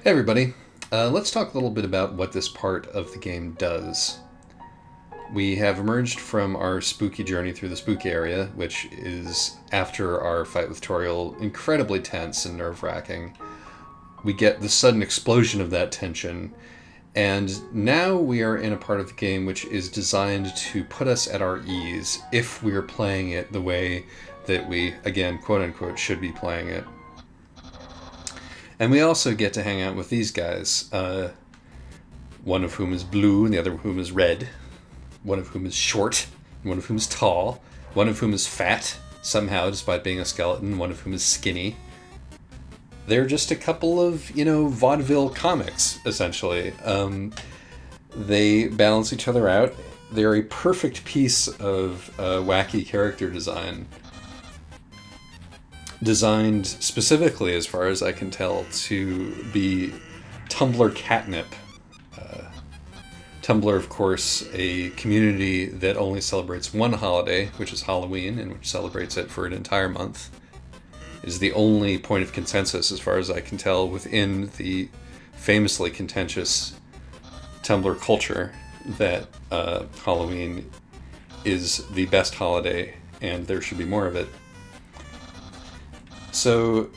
Hey everybody, let's talk a little bit about what this part of the game does. We have emerged from our spooky journey through the spooky area, which is, after our fight with Toriel, incredibly tense and nerve-wracking. We get the sudden explosion of that tension, and now we are in a part of the game which is designed to put us at our ease if we are playing it the way that we, again, quote-unquote, should be playing it. And we also get to hang out with these guys, one of whom is blue and the other of whom is red, one of whom is short, one of whom is tall, one of whom is fat, somehow, despite being a skeleton, one of whom is skinny. They're just a couple of, vaudeville comics, essentially. They balance each other out. They're a perfect piece of wacky character design. Designed specifically, as far as I can tell, to be Tumblr catnip. Tumblr, of course, a community that only celebrates one holiday, which is Halloween, and which celebrates it for an entire month, is the only point of consensus, as far as I can tell, within the famously contentious Tumblr culture that Halloween is the best holiday, and there should be more of it. So,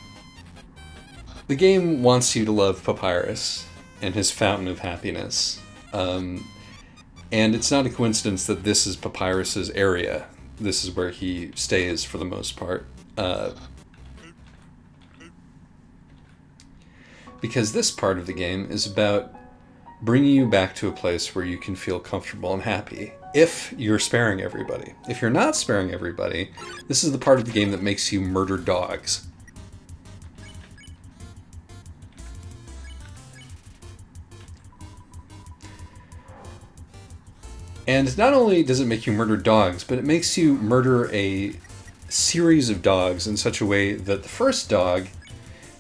the game wants you to love Papyrus and his fountain of happiness. And it's not a coincidence that this is Papyrus's area. This is where he stays for the most part. Because this part of the game is about bringing you back to a place where you can feel comfortable and happy. If you're sparing everybody. If you're not sparing everybody, this is the part of the game that makes you murder dogs. And not only does it make you murder dogs, but it makes you murder a series of dogs in such a way that the first dog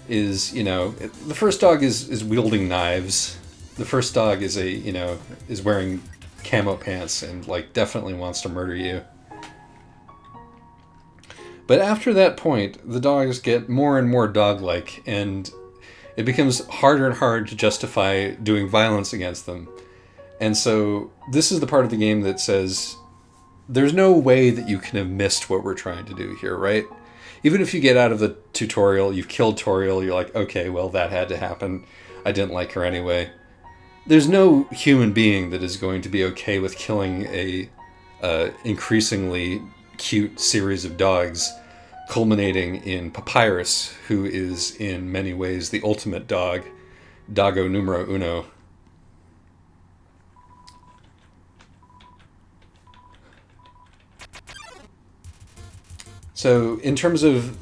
is, the first dog is wielding knives. The first dog is is wearing camo pants and, definitely wants to murder you. But after that point, the dogs get more and more dog-like, and it becomes harder and harder to justify doing violence against them. And so this is the part of the game that says, there's no way that you can have missed what we're trying to do here, right? Even if you get out of the tutorial, you've killed Toriel, you're like, okay, well, that had to happen. I didn't like her anyway. There's no human being that is going to be okay with killing a increasingly cute series of dogs, culminating in Papyrus, who is in many ways the ultimate dog, Doggo numero uno. So, in terms of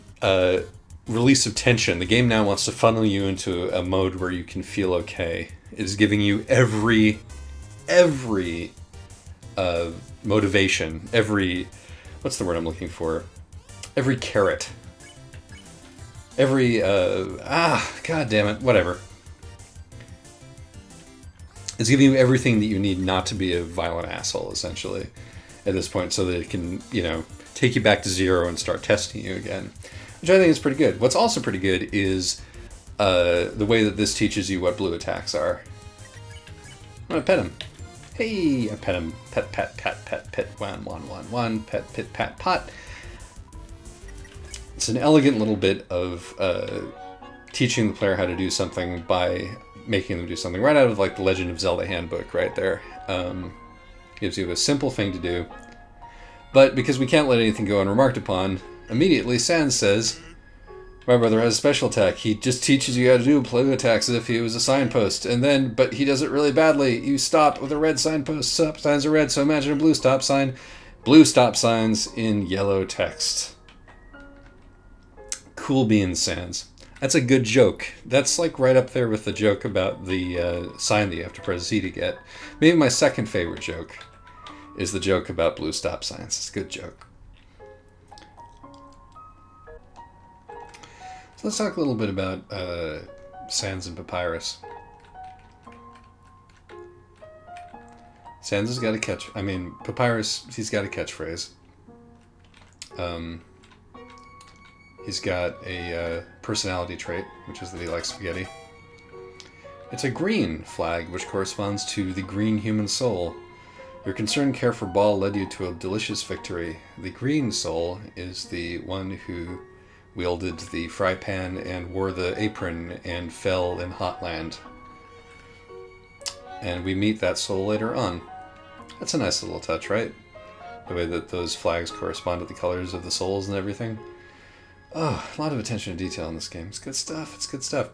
release of tension, the game now wants to funnel you into a mode where you can feel okay. It is giving you every motivation, what's the word I'm looking for? Every carrot. God damn it, whatever. It's giving you everything that you need not to be a violent asshole, essentially, at this point, so that it can, take you back to zero and start testing you again, which I think is pretty good. What's also pretty good is the way that this teaches you what blue attacks are. I'm gonna pet him. Hey, I pet him. Pet, one, pet, pit, pat, pot. It's an elegant little bit of teaching the player how to do something by making them do something right out of the Legend of Zelda handbook right there. Gives you a simple thing to do. But because we can't let anything go unremarked upon, immediately Sans says, my brother has a special attack. He just teaches you how to do blue attacks as if he was a signpost. And then, but he does it really badly. You stop with a red signpost. Stop signs are red, so imagine a blue stop sign. Blue stop signs in yellow text. Cool beans, Sans. That's a good joke. That's right up there with the joke about the sign that you have to press Z to get. Maybe my second favorite joke is the joke about blue stop signs. It's a good joke. So let's talk a little bit about Sans and Papyrus. Sans has got Papyrus, he's got a catchphrase. He's got a personality trait, which is that he likes spaghetti. It's a green flag, which corresponds to the green human soul. Your concerned care for Ball led you to a delicious victory. The green soul is the one who wielded the fry pan and wore the apron and fell in Hotland. And we meet that soul later on. That's a nice little touch, right? The way that those flags correspond to the colors of the souls and everything. Oh, a lot of attention to detail in this game. It's good stuff. It's good stuff.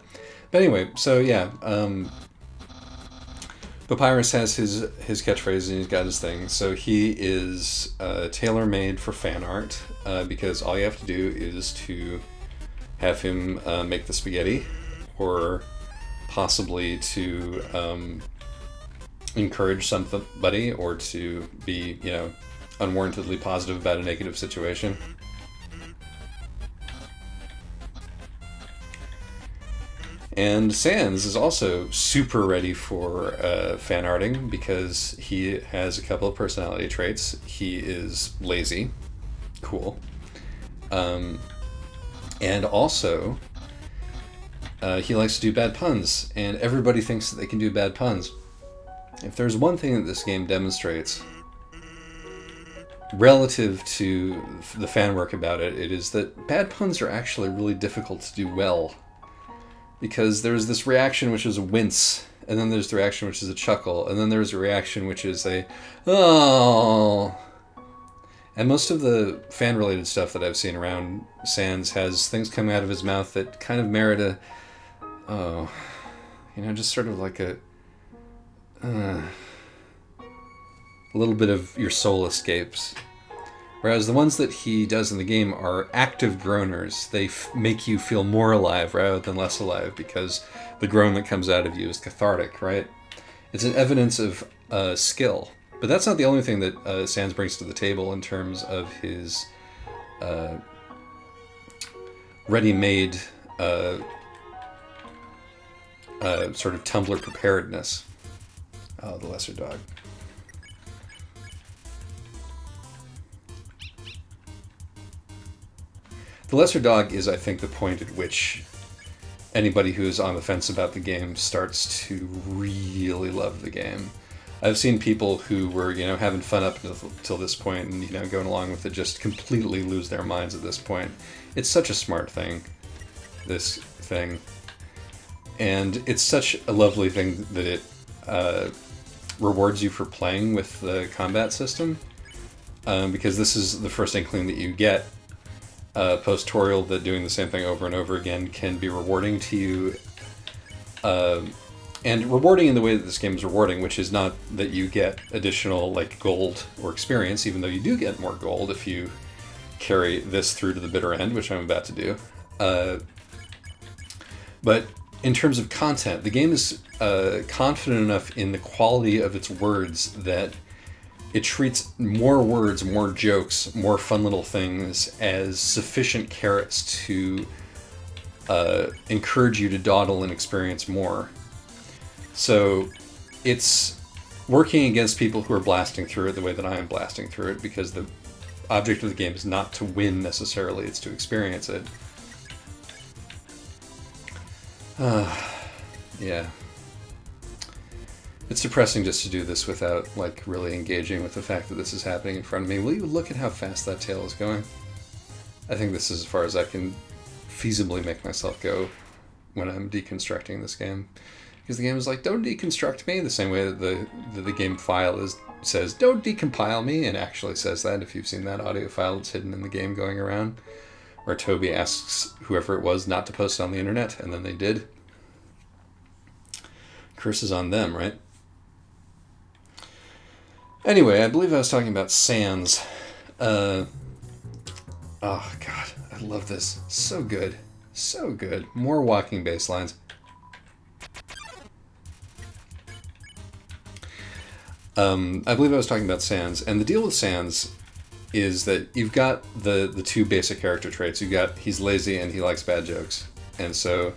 But anyway, so yeah, Papyrus has his catchphrase and he's got his thing. So he is tailor-made for fan art because all you have to do is to have him make the spaghetti, or possibly to encourage somebody, or to be, unwarrantedly positive about a negative situation. And Sans is also super ready for fan arting because he has a couple of personality traits. He is lazy, cool, and also he likes to do bad puns, and everybody thinks that they can do bad puns. If there's one thing that this game demonstrates relative to the fan work about it, it is that bad puns are actually really difficult to do well. Because there's this reaction which is a wince, and then there's the reaction which is a chuckle, and then there's a reaction which is a oh. And most of the fan-related stuff that I've seen around Sans has things coming out of his mouth that kind of merit a oh, just sort of like a little bit of your soul escapes. Whereas the ones that he does in the game are active groaners. They make you feel more alive rather than less alive because the groan that comes out of you is cathartic, right? It's an evidence of skill. But that's not the only thing that Sans brings to the table in terms of his ready-made sort of tumbler preparedness. Oh, the lesser dog. The lesser dog is, I think, the point at which anybody who's on the fence about the game starts to really love the game. I've seen people who were, having fun up until this point and, going along with it just completely lose their minds at this point. It's such a smart thing, this thing. And it's such a lovely thing that it rewards you for playing with the combat system, because this is the first inkling that you get post-tutorial that doing the same thing over and over again can be rewarding to you, and rewarding in the way that this game is rewarding, which is not that you get additional gold or experience, even though you do get more gold if you carry this through to the bitter end, which I'm about to do. But in terms of content, the game is confident enough in the quality of its words that it treats more words, more jokes, more fun little things as sufficient carrots to encourage you to dawdle and experience more. So it's working against people who are blasting through it the way that I am blasting through it, because the object of the game is not to win necessarily, it's to experience it. Yeah. It's depressing just to do this without really engaging with the fact that this is happening in front of me. Will you look at how fast that tail is going? I think this is as far as I can feasibly make myself go when I'm deconstructing this game. Because the game is don't deconstruct me, the same way that the game file says, don't decompile me, and actually says that, if you've seen that audio file that's hidden in the game going around, where Toby asks whoever it was not to post it on the internet, and then they did. Curses on them, right? Anyway, I believe I was talking about Sans. Oh, God. I love this. So good. So good. More walking bass lines. I believe I was talking about Sans. And the deal with Sans is that you've got the two basic character traits. You've got he's lazy and he likes bad jokes. And so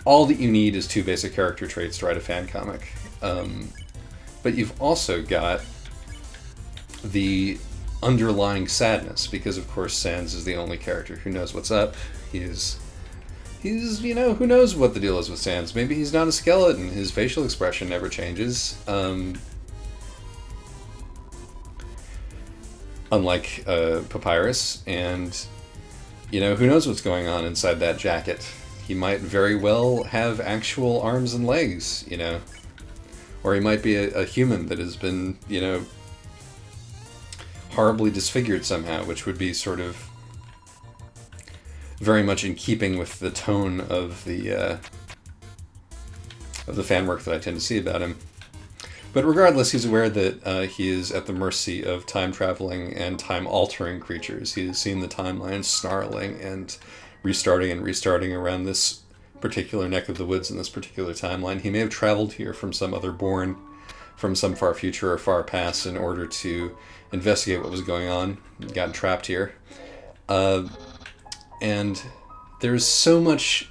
all that you need is two basic character traits to write a fan comic. But you've also got the underlying sadness, because of course Sans is the only character who knows what's up. He is he's, you know, who knows what the deal is with Sans. Maybe he's not a skeleton. His facial expression never changes. Unlike Papyrus, and, you know, who knows what's going on inside that jacket. He might very well have actual arms and legs, you know. Or he might be a human that has been, you know, horribly disfigured somehow, which would be sort of very much in keeping with the tone of the fan work that I tend to see about him. But regardless, he's aware that he is at the mercy of time-traveling and time-altering creatures. He has seen the timeline snarling and restarting around this particular neck of the woods in this particular timeline. He may have traveled here from some other bourne, from some far future or far past, in order to investigate what was going on. He got trapped here. And there's so much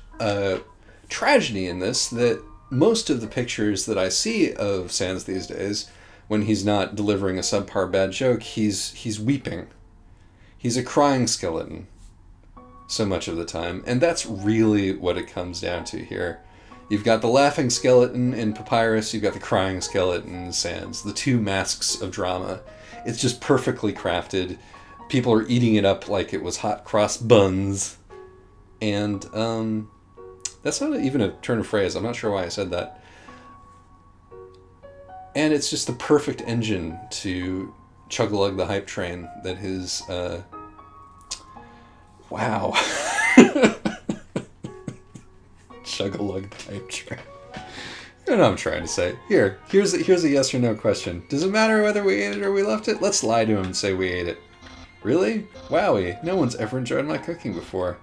tragedy in this that most of the pictures that I see of Sans these days, when he's not delivering a subpar bad joke, he's weeping. He's a crying skeleton so much of the time, and that's really what it comes down to here. You've got the laughing skeleton in Papyrus, you've got the crying skeleton in Sans, the two masks of drama. It's just perfectly crafted. People are eating it up like it was hot cross buns, and that's not even a turn of phrase. I'm not sure why I said that. And it's just the perfect engine to chug-a-lug the hype train that his... Wow. Chug-a-lug the hype train. I don't know what I'm trying to say. Here's a yes or no question. Does it matter whether we ate it or we left it? Let's lie to him and say we ate it. Really? Wowie. No one's ever enjoyed my cooking before.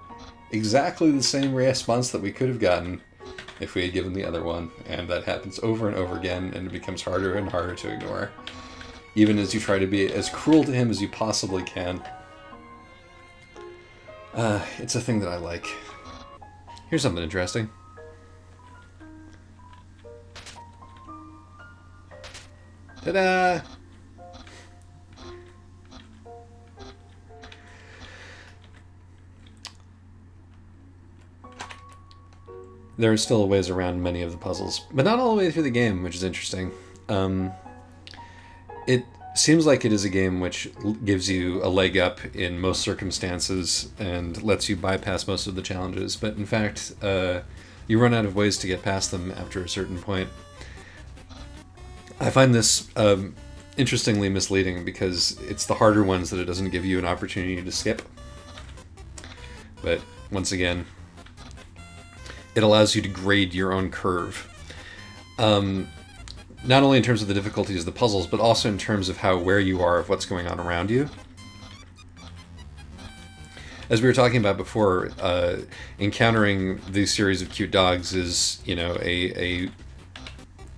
Exactly the same response that we could have gotten if we had given the other one, and that happens over and over again, and it becomes harder and harder to ignore, even as you try to be as cruel to him as you possibly can. It's a thing that I like. Here's something interesting. Ta-da! There are still ways around many of the puzzles, but not all the way through the game, which is interesting. It seems like it is a game which gives you a leg up in most circumstances and lets you bypass most of the challenges, but in fact, you run out of ways to get past them after a certain point. I find this interestingly misleading because it's the harder ones that it doesn't give you an opportunity to skip. But once again, it allows you to grade your own curve. Not only in terms of the difficulties of the puzzles, but also in terms of how aware you are of what's going on around you. As we were talking about before, encountering these series of cute dogs is, you know, a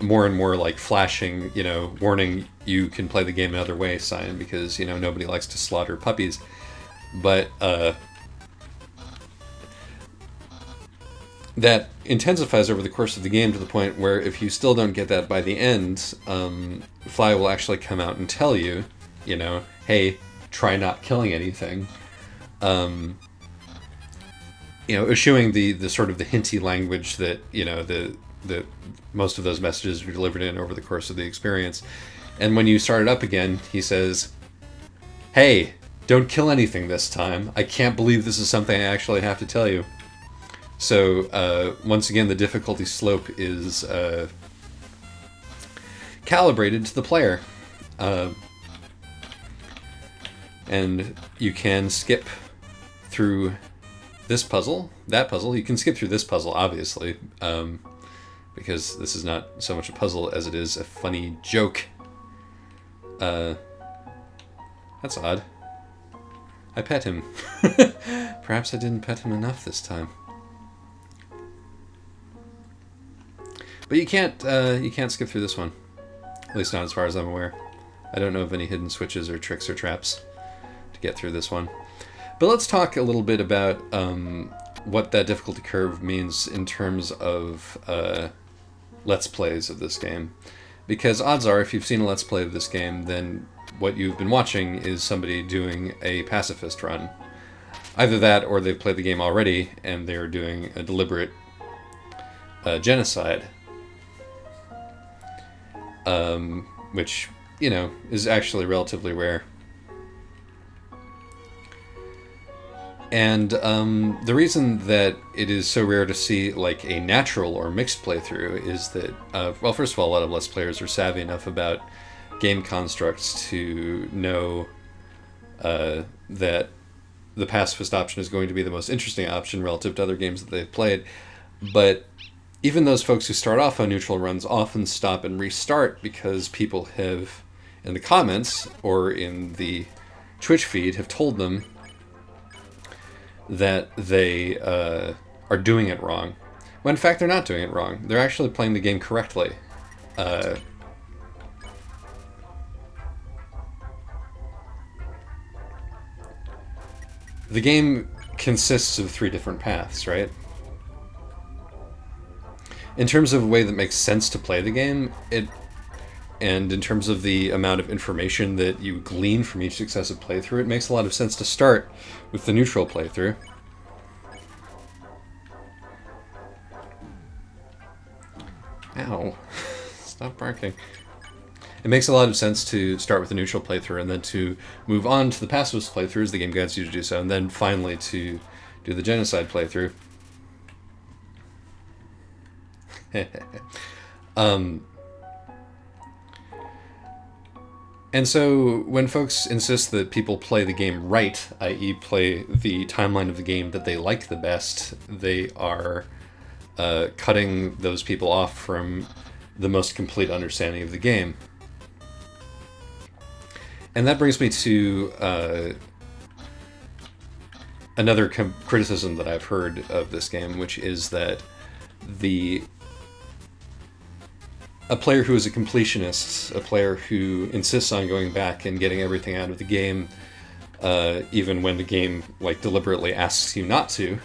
more and more like flashing, you know, warning you can play the game another way sign, because, you know, nobody likes to slaughter puppies. But that intensifies over the course of the game to the point where if you still don't get that by the end, Fly will actually come out and tell you, you know, hey, try not killing anything. You know, eschewing the sort of the hinty language that, you know, the most of those messages are delivered in over the course of the experience. And when you start it up again, he says, hey, don't kill anything this time. I can't believe this is something I actually have to tell you. So, once again, the difficulty slope is calibrated to the player. And you can skip through this puzzle, that puzzle. You can skip through this puzzle, obviously, because this is not so much a puzzle as it is a funny joke. That's odd. I pet him. Perhaps I didn't pet him enough this time. But you can't skip through this one. At least not as far as I'm aware. I don't know of any hidden switches or tricks or traps to get through this one. But let's talk a little bit about what that difficulty curve means in terms of Let's Plays of this game. Because odds are, if you've seen a Let's Play of this game, then what you've been watching is somebody doing a pacifist run. Either that, or they've played the game already and they're doing a deliberate genocide, which, you know, is actually relatively rare. And the reason that it is so rare to see like a natural or mixed playthrough is that, well, first of all, a lot of Let's Players are savvy enough about game constructs to know that the pacifist option is going to be the most interesting option relative to other games that they've played. But even those folks who start off on neutral runs often stop and restart because people have, in the comments or in the Twitch feed, have told them that they are doing it wrong. When in fact they're not doing it wrong. They're actually playing the game correctly. The game consists of 3 different paths, right? In terms of a way that makes sense to play the game, and in terms of the amount of information that you glean from each successive playthrough, it makes a lot of sense to start with the neutral playthrough. Ow. Stop barking. It makes a lot of sense to start with the neutral playthrough and then to move on to the pacifist playthrough as the game guides you to do so, and then finally to do the genocide playthrough. And so when folks insist that people play the game right, i.e. play the timeline of the game that they like the best, they are cutting those people off from the most complete understanding of the game. And that brings me to another criticism that I've heard of this game, which is that a player who is a completionist, a player who insists on going back and getting everything out of the game, even when the game like deliberately asks you not to,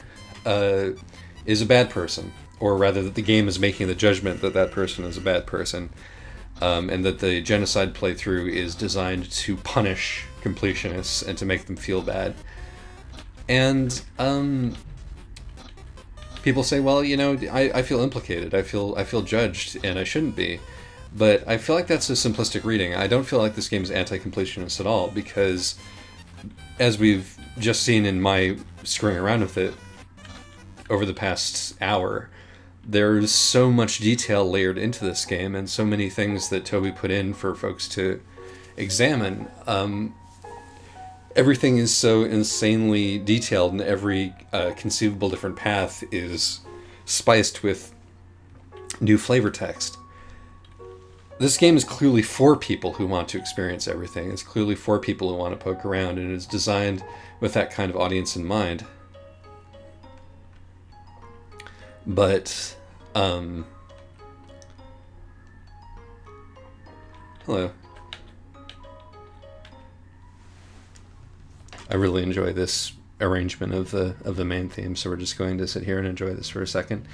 is a bad person. Or rather, that the game is making the judgment that that person is a bad person. And that the genocide playthrough is designed to punish completionists and to make them feel bad. And people say, well, you know, I feel implicated, I feel judged, and I shouldn't be. But I feel like that's a simplistic reading. I don't feel like this game is anti-completionist at all, because as we've just seen in my screwing around with it over the past hour, there's so much detail layered into this game and so many things that Toby put in for folks to examine. Everything is so insanely detailed, and every conceivable different path is spiced with new flavor text. This game is clearly for people who want to experience everything. It's clearly for people who want to poke around, and it's designed with that kind of audience in mind. But, hello. I really enjoy this arrangement of the main theme, so we're just going to sit here and enjoy this for a second.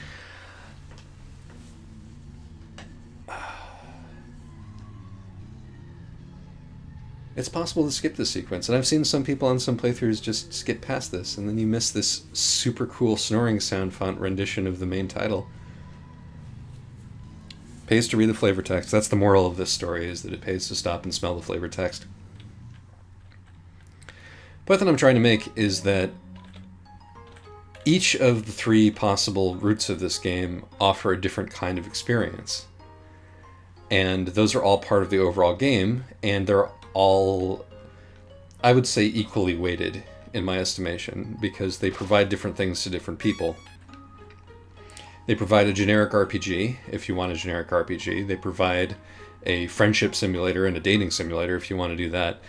It's possible to skip this sequence, and I've seen some people on some playthroughs just skip past this, and then you miss this super cool snoring sound font rendition of the main title. Pays to read the flavor text. That's the moral of this story, is that it pays to stop and smell the flavor text. The point that I'm trying to make is that each of the 3 possible routes of this game offer a different kind of experience. And those are all part of the overall game, and they're all, I would say, equally weighted in my estimation, because they provide different things to different people. They provide a generic RPG, if you want a generic RPG. They provide a friendship simulator and a dating simulator, if you want to do that.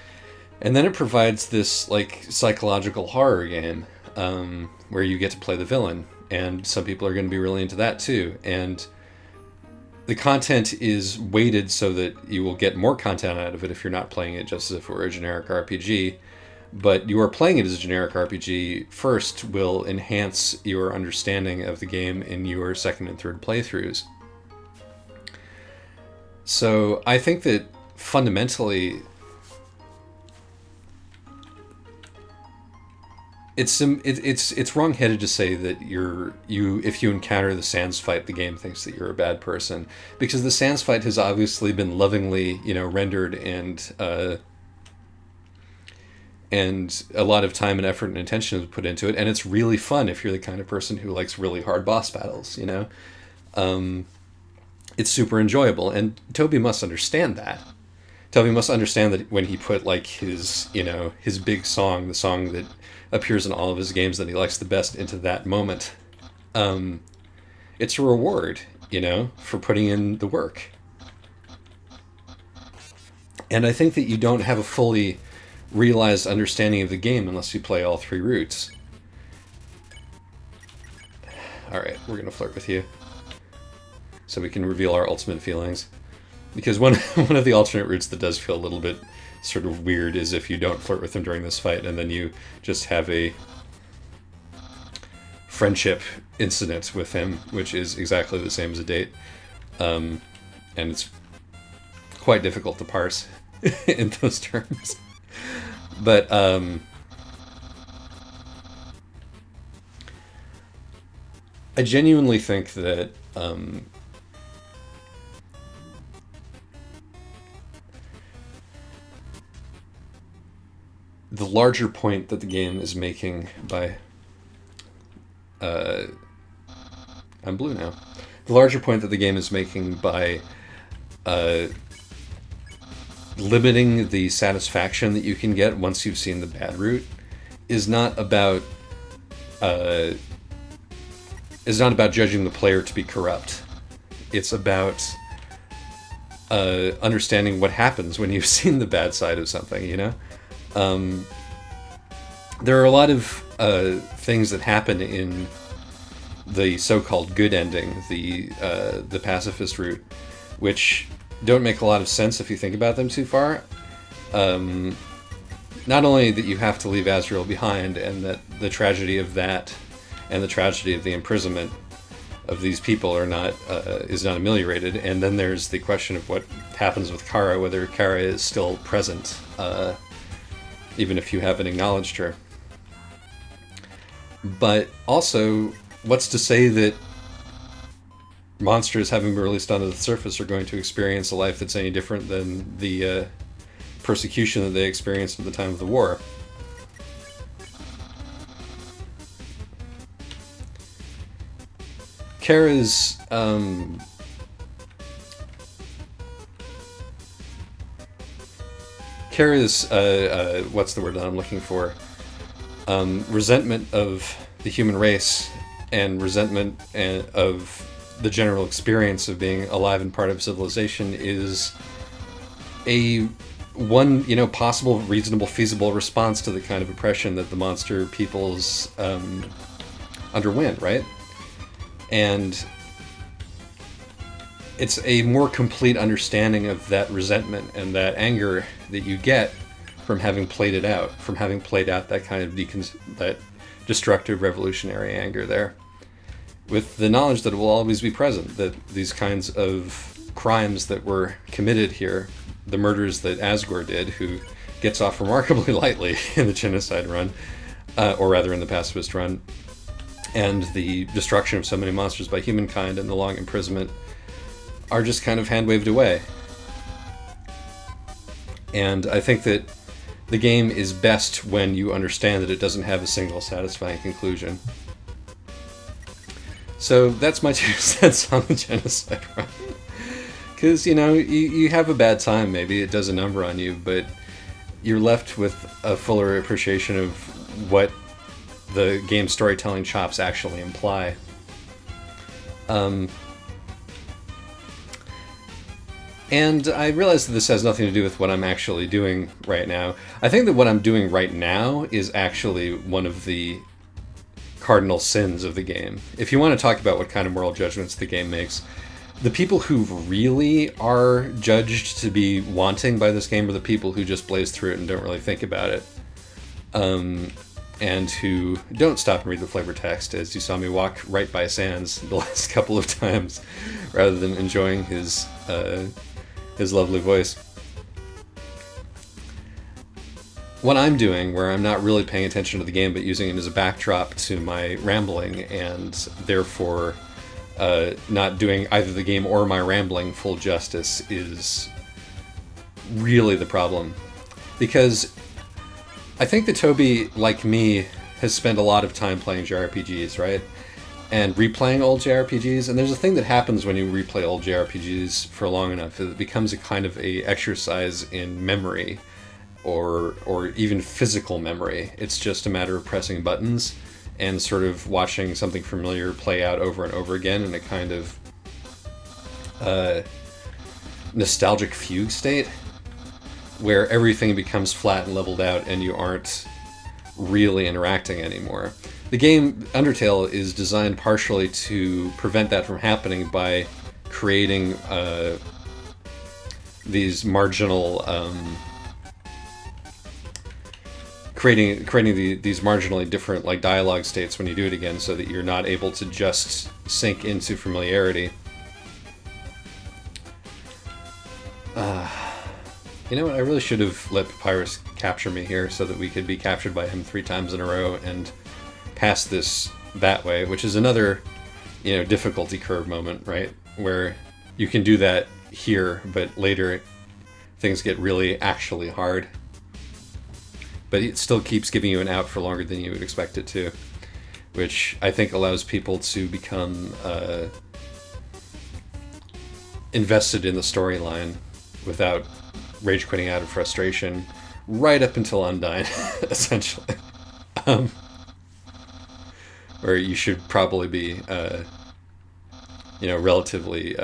And then it provides this like psychological horror game where you get to play the villain, and some people are going to be really into that too. And the content is weighted so that you will get more content out of it if you're not playing it just as if it were a generic RPG. But you are playing it as a generic RPG first will enhance your understanding of the game in your second and third playthroughs. So I think that fundamentally it's wrong-headed to say that if you encounter the Sans fight, the game thinks that you're a bad person, because the Sans fight has obviously been lovingly, rendered and a lot of time and effort and attention is put into it, and it's really fun if you're the kind of person who likes really hard boss battles. It's super enjoyable, and Toby must understand that. Toby must understand that when he put like his big song, the song that appears in all of his games that he likes the best, into that moment, it's a reward, for putting in the work. And I think that you don't have a fully realized understanding of the game unless you play all 3 routes. Alright, we're gonna flirt with you, so we can reveal our ultimate feelings. Because one of the alternate routes that does feel a little bit sort of weird is if you don't flirt with him during this fight, and then you just have a friendship incident with him, which is exactly the same as a date. And it's quite difficult to parse in those terms. But I genuinely think that the larger point that the game is making by I'm blue now. The larger point that the game is making by limiting the satisfaction that you can get once you've seen the bad route is not about judging the player to be corrupt. It's about understanding what happens when you've seen the bad side of something, There are a lot of things that happen in the so-called good ending, the pacifist route, which don't make a lot of sense if you think about them too far. Not only that you have to leave Azrael behind, and that the tragedy of that and the tragedy of the imprisonment of these people is not ameliorated, and then there's the question of what happens with Kara, whether Kara is still present, even if you haven't acknowledged her. But also, what's to say that monsters having been released onto the surface are going to experience a life that's any different than the persecution that they experienced at the time of the war? Kara's what's the word that I'm looking for? Resentment of the human race and resentment of the general experience of being alive and part of civilization is one possible, reasonable, feasible response to the kind of oppression that the monster peoples underwent, right? And it's a more complete understanding of that resentment and that anger that you get from having played it out, that kind of that destructive revolutionary anger there, with the knowledge that it will always be present, that these kinds of crimes that were committed here, the murders that Asgore did, who gets off remarkably lightly in the genocide run, or rather in the pacifist run, and the destruction of so many monsters by humankind and the long imprisonment are just kind of hand-waved away. And I think that the game is best when you understand that it doesn't have a single satisfying conclusion. So that's my 2 cents on the genocide run. Because, you have a bad time, maybe it does a number on you, but you're left with a fuller appreciation of what the game's storytelling chops actually imply. And I realize that this has nothing to do with what I'm actually doing right now. I think that what I'm doing right now is actually one of the cardinal sins of the game. If you want to talk about what kind of moral judgments the game makes, the people who really are judged to be wanting by this game are the people who just blaze through it and don't really think about it. And who don't stop and read the flavor text, as you saw me walk right by Sans the last couple of times, rather than enjoying his lovely voice. what I'm doing, where I'm not really paying attention to the game but using it as a backdrop to my rambling, and therefore not doing either the game or my rambling full justice, is really the problem. Because I think that Toby, like me, has spent a lot of time playing JRPGs, right? And replaying old JRPGs, and there's a thing that happens when you replay old JRPGs for long enough. It becomes a kind of a exercise in memory, or even physical memory. It's just a matter of pressing buttons and sort of watching something familiar play out over and over again in a kind of nostalgic fugue state, where everything becomes flat and leveled out and you aren't really interacting anymore. The game Undertale is designed partially to prevent that from happening by creating these marginal creating these marginally different like dialogue states when you do it again, so that you're not able to just sink into familiarity. You know what? I really should have let Papyrus capture me here so that we could be captured by him 3 times in a row and pass this that way, which is another, difficulty curve moment, right? Where you can do that here, but later things get really actually hard. But it still keeps giving you an out for longer than you would expect it to, which I think allows people to become invested in the storyline without rage quitting out of frustration right up until Undyne, essentially. Or you should probably be, relatively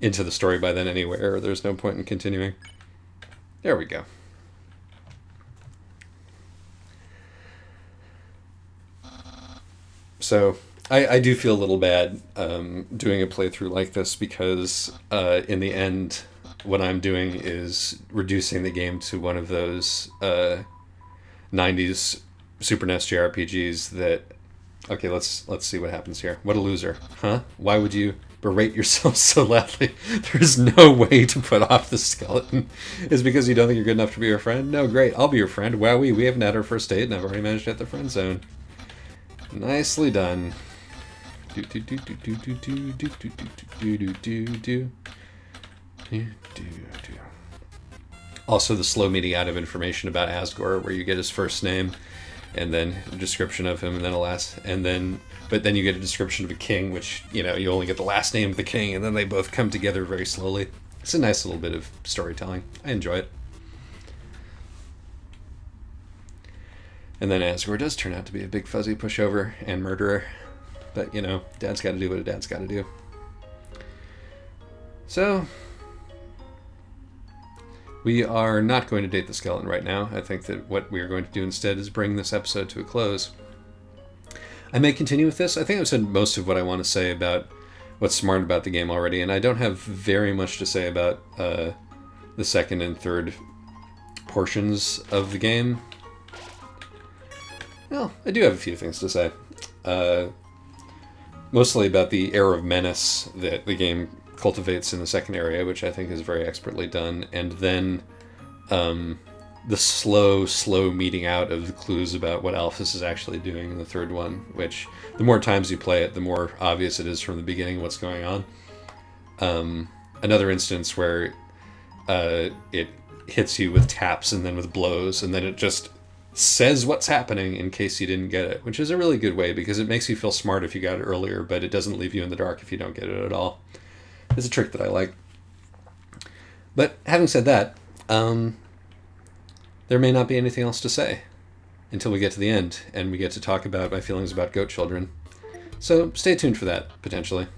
into the story by then anyway, or there's no point in continuing. There we go. So I do feel a little bad doing a playthrough like this, because in the end, what I'm doing is reducing the game to one of those 90s Super NES JRPGs that... Okay, let's see what happens here. What a loser. Huh? Why would you berate yourself so loudly? There's no way to put off the skeleton. Is it because you don't think you're good enough to be your friend? No, great. I'll be your friend. Wowee, we haven't had our first date and I've already managed to hit the friend zone. Nicely done. Do do do do do do do do do do do do do. Also, the slow meeting out of information about Asgore, where you get his first name, and then a description of him, and then but then you get a description of a king, which, you only get the last name of the king, and then they both come together very slowly. It's a nice little bit of storytelling. I enjoy it. And then Asgore does turn out to be a big fuzzy pushover and murderer. But, dad's got to do what a dad's got to do. So... we are not going to date the skeleton right now. I think that what we are going to do instead is bring this episode to a close. I may continue with this. I think I've said most of what I want to say about what's smart about the game already, and I don't have very much to say about the second and third portions of the game. Well, I do have a few things to say. Mostly about the air of menace that the game cultivates in the second area, which I think is very expertly done, and then the slow meeting out of the clues about what Alphys is actually doing in the third one, which the more times you play it, the more obvious it is from the beginning what's going on. Another instance where it hits you with taps and then with blows, and then it just says what's happening in case you didn't get it, which is a really good way, because it makes you feel smart if you got it earlier, but it doesn't leave you in the dark if you don't get it at all. It's a trick that I like. But having said that, there may not be anything else to say until we get to the end and we get to talk about my feelings about goat children. So stay tuned for that, potentially.